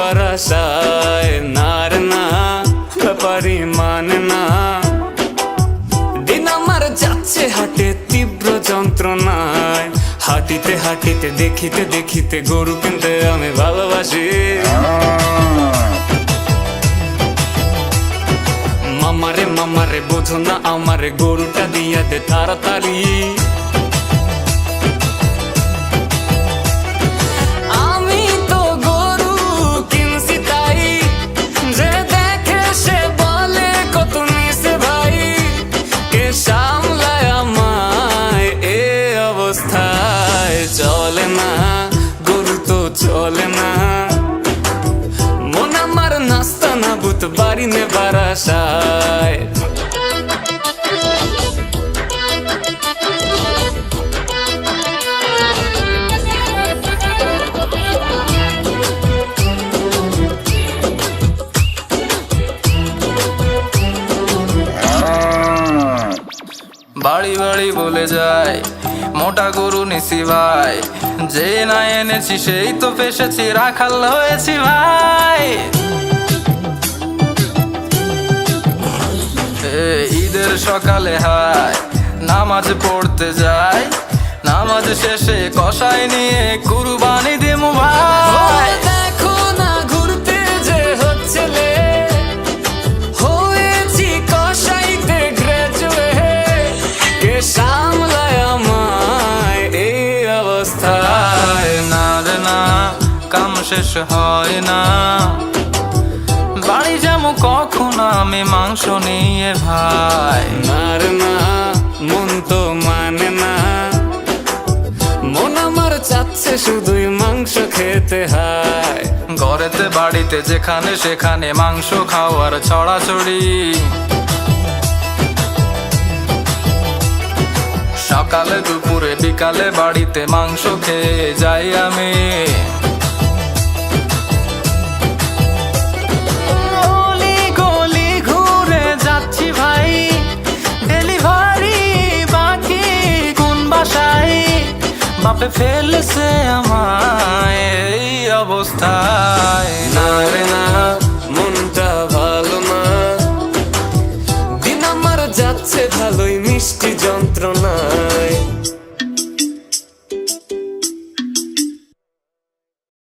নেবার আশায়, না রে না ব্যাপারই মানে না। দিন আমার যাচ্ছে হাটে তীব্র যন্ত্রণায়, হাঁটিতে হাঁটিতে দেখিতে দেখিতে গরু কিনতে আমি ভালোবাসি। মামারে মামারে বোঝো না আমারে, গরুটা দিয়া দে তাড়াতাড়ি। আমি তো গরু কিনছি তাই, যে দেখে সে বলে কত নিছে ভাই। কে সামলায় আমায় এ অবস্থায়, চলে না গরু তো চলে না। মন আমার নাস্তা না বুত বাড়ি নেবার আশায়। বাড়ি বাড়ি বলে যায় মোটা গরু নিছি ভাই, যে না এনেছি সেই তো ফেসেছি, রাখাল হয়েছি ভাই। ঈদের সকালে হায় নামাজ পড়তে যাই, নামাজ শেষে কষাই নিয়ে কুরবানি দেবো ভাই। দেখো না ঘুরতে যে হচ্ছে লে, হয়েছি কসাইতে গ্রাজুয়েট। কে সামলায় আমায় এই অবস্থায়, না রে না কাম শেষ হয় না। বাড়ি যাবো কখন আমি মাংস নিয়ে ভাই, না রে না মন তো মানে না। মন আমার চাচ্ছে শুধুই মাংস খেতে হয়। ঘরেতে বাড়িতে যেখানে সেখানে মাংস খাওয়ার ছড়াছড়ি। সকালে দুপুরে বিকালে বাড়িতে মাংস খেয়ে যাই আমি। গলি গলি ঘুরে যাচ্ছি ভাই, ডেলিভারি বাকি কোন বাসায়। বাপে ফেলেছে আমায় এই অবস্থা।